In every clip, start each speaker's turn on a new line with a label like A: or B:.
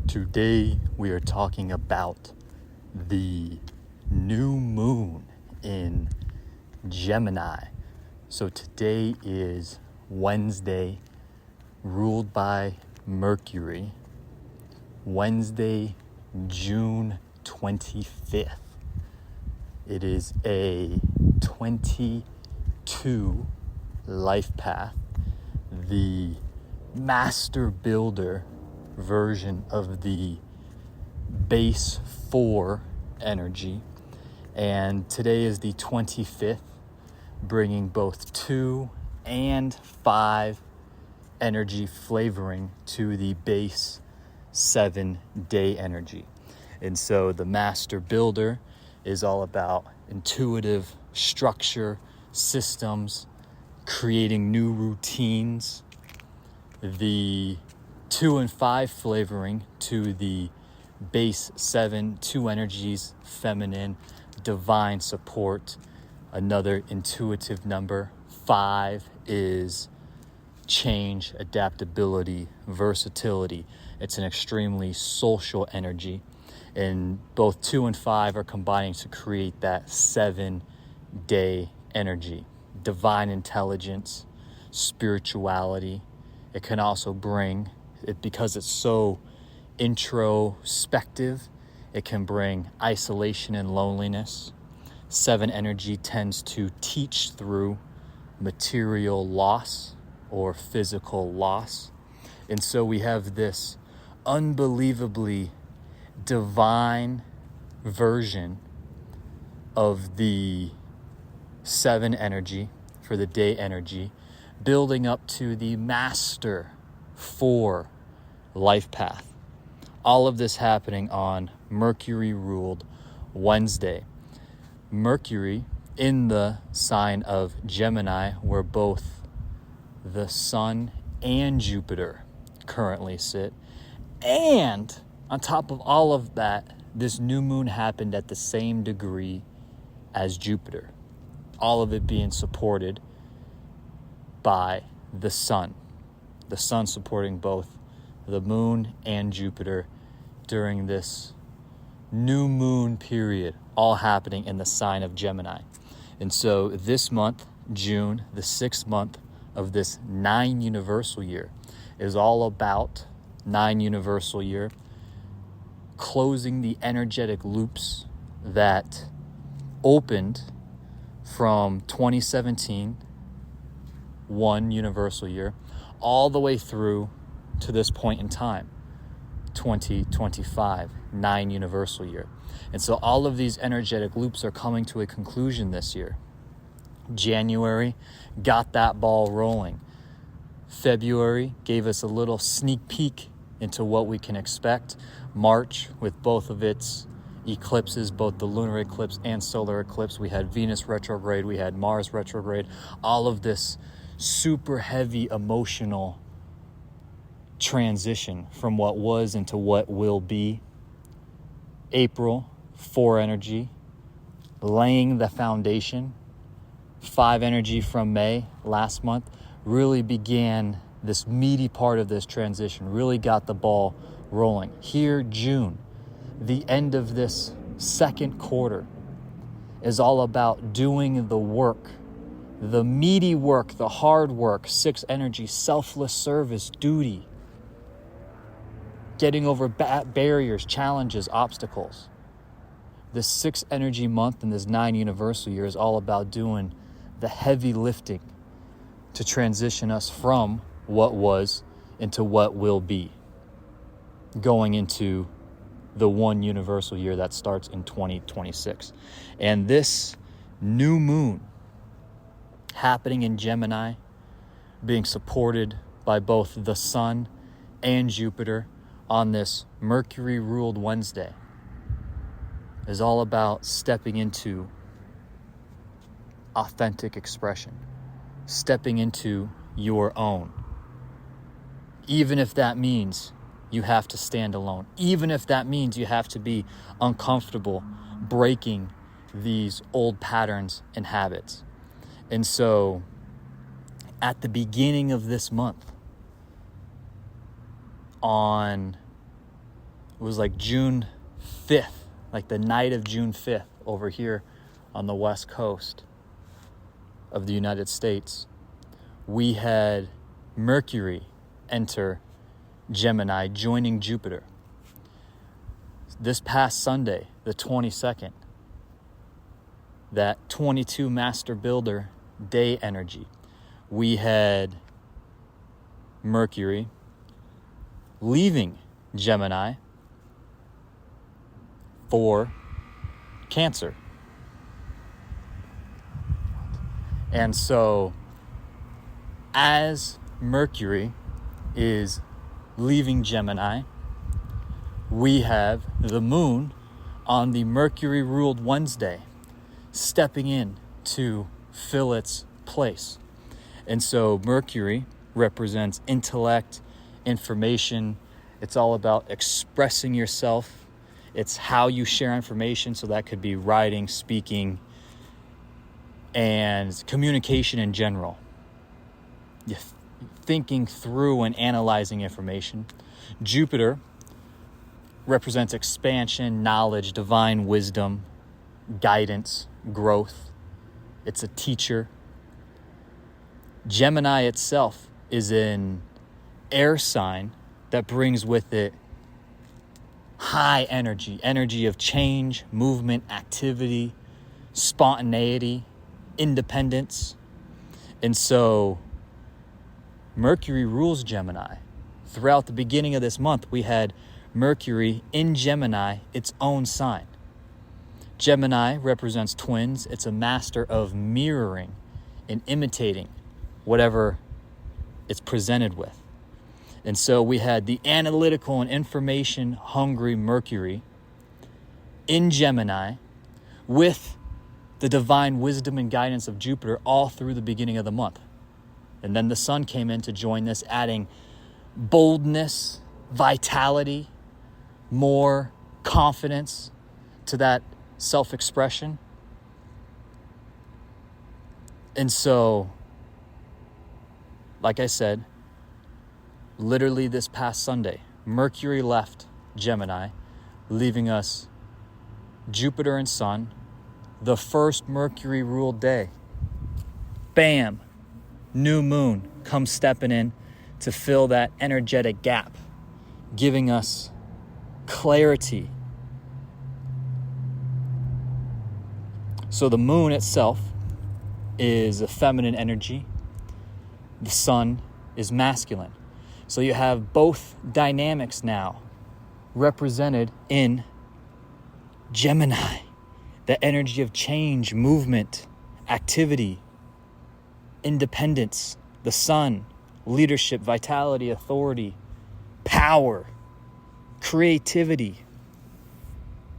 A: Today we are talking about the new moon in Gemini. So today is Wednesday, ruled by Mercury, Wednesday, June 25th. It is a 22 life path, the master builder version of the base 4 energy. And today is the 25th, bringing both 2 and 5 energy flavoring to the base 7 day energy. And so the master builder is all about intuitive structure, systems, creating new routines. The 2 and 5 flavoring to the base 7, 2 energies, feminine, divine support. Another intuitive number. 5 is change, adaptability, versatility. It's an extremely social energy. And both 2 and 5 are combining to create that 7 day energy. Divine intelligence, spirituality. It can also bring, because it's so introspective, it can bring isolation and loneliness. 7 energy tends to teach through material loss or physical loss. And so we have this unbelievably divine version of the 7 energy for the day energy, building up to the master 4 life path. All of this happening on Mercury ruled Wednesday. Mercury in the sign of Gemini, where both the Sun and Jupiter currently sit. And on top of all of that, this new moon happened at the same degree as Jupiter. All of it being supported by the Sun. The Sun supporting both the moon and Jupiter during this new moon period, all happening in the sign of Gemini. And so this month, June, the 6th month of this 9 universal year, is all about 9 universal year, closing the energetic loops that opened from 2017, 1 universal year, all the way through to this point in time, 2025, 9 universal year. And so all of these energetic loops are coming to a conclusion this year. January got that ball rolling. February gave us a little sneak peek into what we can expect. March, with both of its eclipses, both the lunar eclipse and solar eclipse, we had Venus retrograde, we had Mars retrograde, all of this super heavy emotional transition from what was into what will be. April, 4 energy, laying the foundation. 5 energy from May last month really began this meaty part of this transition, really got the ball rolling. Here, June, the end of this second quarter, is all about doing the work, the meaty work, the hard work. 6 energy, selfless service, duty, getting over barriers, challenges, obstacles. This 6 energy month and this 9 universal year is all about doing the heavy lifting to transition us from what was into what will be, going into the 1 universal year that starts in 2026. And this new moon happening in Gemini, being supported by both the Sun and Jupiter on this Mercury ruled Wednesday, is all about stepping into authentic expression, stepping into your own. Even if that means you have to stand alone, even if that means you have to be uncomfortable breaking these old patterns and habits. And so at the beginning of this month, on It was like June 5th, like the night of June 5th over here on the west coast of the United States. We had Mercury enter Gemini, joining Jupiter. This past Sunday, the 22nd, that 22 master builder day energy, we had Mercury leaving Gemini for Cancer. And so as Mercury is leaving Gemini, we have the moon on the Mercury ruled Wednesday stepping in to fill its place. And so Mercury represents intellect, information. It's all about expressing yourself. It's how you share information. So that could be writing, speaking, and communication in general. You're thinking through and analyzing information. Jupiter represents expansion, knowledge, divine wisdom, guidance, growth. It's a teacher. Gemini itself is an air sign that brings with it high energy of change, movement, activity, spontaneity, independence. And so Mercury rules Gemini. Throughout the beginning of this month, we had Mercury in Gemini, its own sign. Gemini represents twins. It's a master of mirroring and imitating whatever it's presented with. And so we had the analytical and information hungry Mercury in Gemini with the divine wisdom and guidance of Jupiter all through the beginning of the month. And then the sun came in to join this, adding boldness, vitality, more confidence to that self-expression. And so, like I said, literally this past Sunday, Mercury left Gemini, leaving us Jupiter and Sun, the first Mercury ruled day. Bam! New moon comes stepping in to fill that energetic gap, giving us clarity. So the moon itself is a feminine energy. The sun is masculine. So you have both dynamics now represented in Gemini. The energy of change, movement, activity, independence. The sun, leadership, vitality, authority, power, creativity.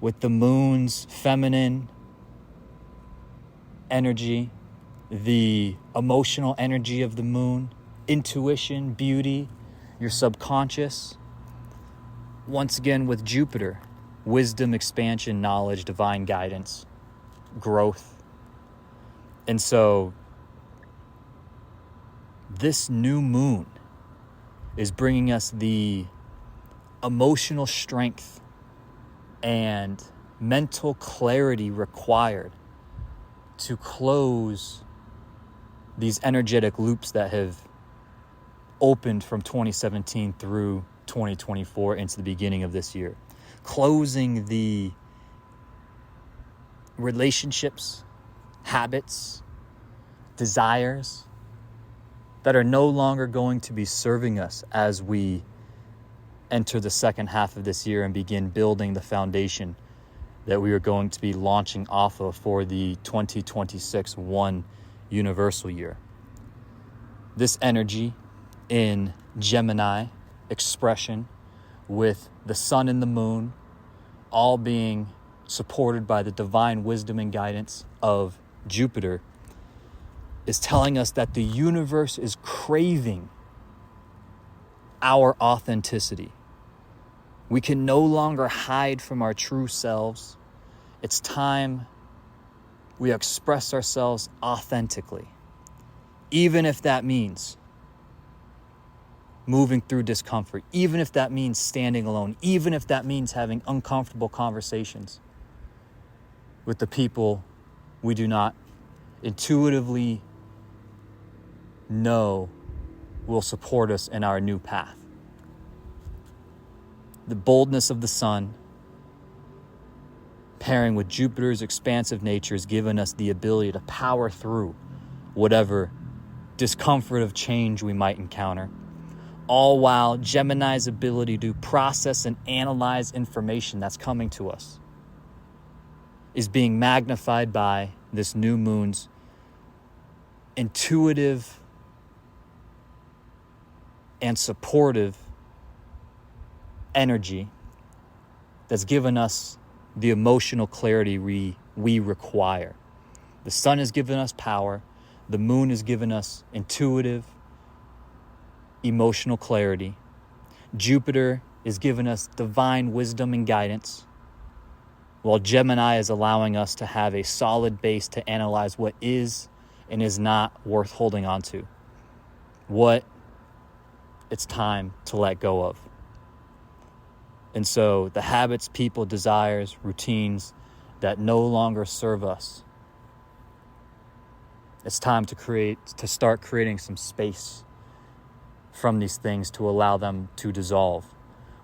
A: With the moon's feminine energy, the emotional energy of the moon, intuition, beauty, your subconscious. Once again with Jupiter, wisdom, expansion, knowledge, divine guidance, growth. And so this new moon is bringing us the emotional strength and mental clarity required to close these energetic loops that have opened from 2017 through 2024 into the beginning of this year. Closing the relationships, habits, desires that are no longer going to be serving us as we enter the second half of this year and begin building the foundation that we are going to be launching off of for the 2026 one universal year. This energy in Gemini expression with the sun and the moon all being supported by the divine wisdom and guidance of Jupiter is telling us that the universe is craving our authenticity. We can no longer hide from our true selves. It's time we express ourselves authentically, even if that means moving through discomfort, even if that means standing alone, even if that means having uncomfortable conversations with the people we do not intuitively know will support us in our new path. The boldness of the sun, pairing with Jupiter's expansive nature, has given us the ability to power through whatever discomfort of change we might encounter, all while Gemini's ability to process and analyze information that's coming to us is being magnified by this new moon's intuitive and supportive energy that's given us the emotional clarity we require. The sun has given us power. The moon has given us intuitive, emotional clarity. Jupiter is giving us divine wisdom and guidance, while Gemini is allowing us to have a solid base to analyze what is and is not worth holding on to, what it's time to let go of. And so the habits, people, desires, routines that no longer serve us, it's time to start creating some space from these things to allow them to dissolve.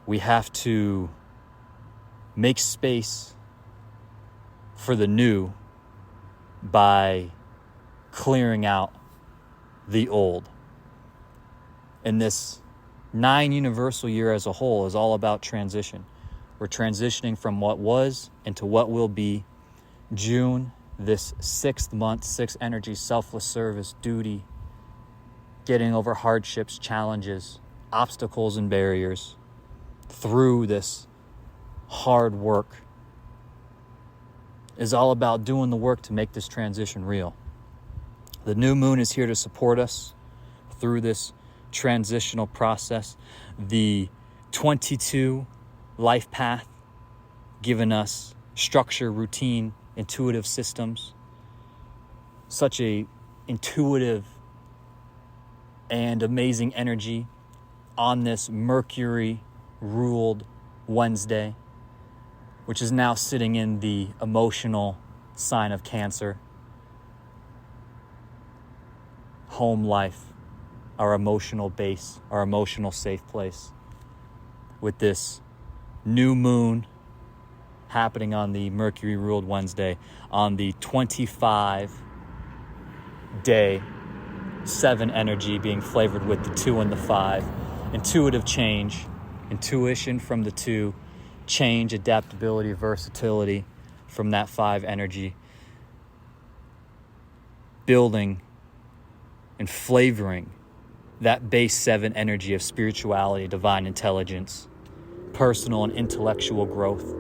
A: We have to make space for the new by clearing out the old. And this 9 universal year as a whole is all about transition. We're transitioning from what was into what will be. June, this 6th month, 6 energy, selfless service, duty, getting over hardships, challenges, obstacles, and barriers through this hard work is all about doing the work to make this transition real. The new moon is here to support us through this transitional process. The 22 life path, giving us structure, routine, intuitive systems. Such a intuitive and amazing energy on this Mercury-ruled Wednesday, which is now sitting in the emotional sign of Cancer. Home life, our emotional base, our emotional safe place. With this new moon happening on the Mercury-ruled Wednesday, on the 25-day 7 energy being flavored with the 2 and the 5. Intuitive change, intuition from the 2, change, adaptability, versatility from that 5 energy. Building and flavoring that base 7 energy of spirituality, divine intelligence, personal and intellectual growth,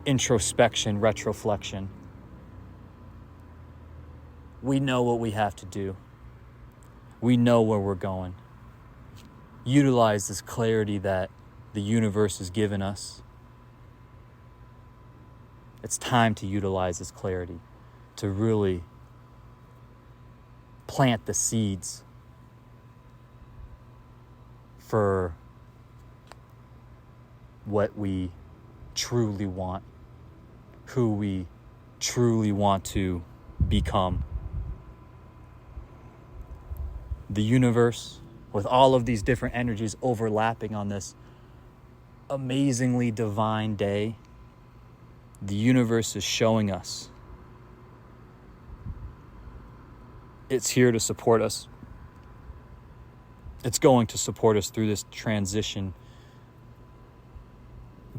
A: introspection, retroflection. We know what we have to do. We know where we're going. Utilize this clarity that the universe has given us. It's time to utilize this clarity to really plant the seeds for what we truly want, who we truly want to become. The universe, with all of these different energies overlapping on this amazingly divine day, the universe is showing us it's here to support us. It's going to support us through this transition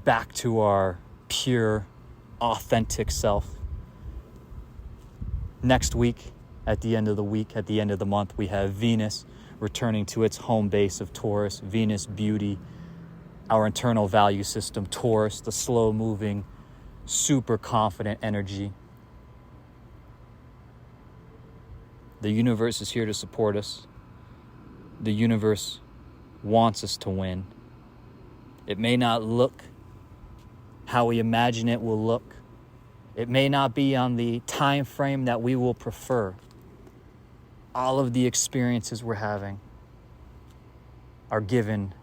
A: back to our pure, authentic self. Next week, at the end of the week, at the end of the month, we have Venus returning to its home base of Taurus. Venus, beauty, our internal value system. Taurus, the slow-moving, super confident energy. The universe is here to support us. The universe wants us to win. It may not look how we imagine it will look. It may not be on the time frame that we will prefer. All of the experiences we're having, are given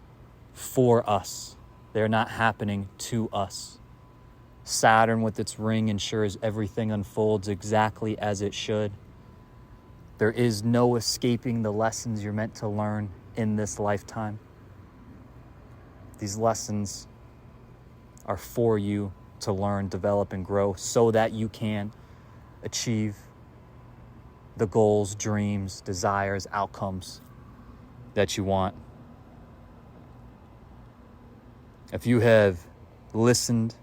A: for us. They're not happening to us. Saturn with its ring ensures everything unfolds exactly as it should. There is no escaping the lessons you're meant to learn in this lifetime. These lessons are for you to learn, develop, and grow so that you can achieve the goals, dreams, desires, outcomes that you want. If you have listened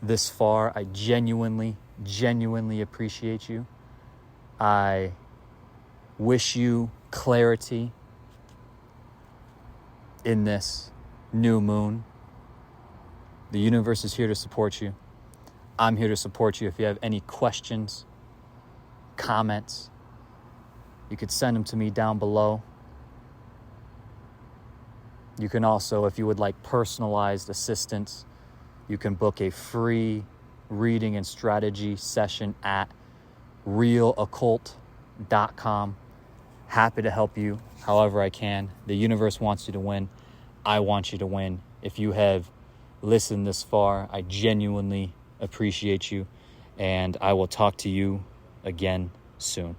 A: this far, I genuinely appreciate you. I wish you clarity in this new moon. The universe is here to support you. I'm here to support you. If you have any questions, comments, you could send them to me down below. You can also, if you would like personalized assistance, you can book a free reading and strategy session at realoccult.com. Happy to help you however I can. The universe wants you to win. I want you to win. If you have listened this far, I genuinely appreciate you, and I will talk to you again soon.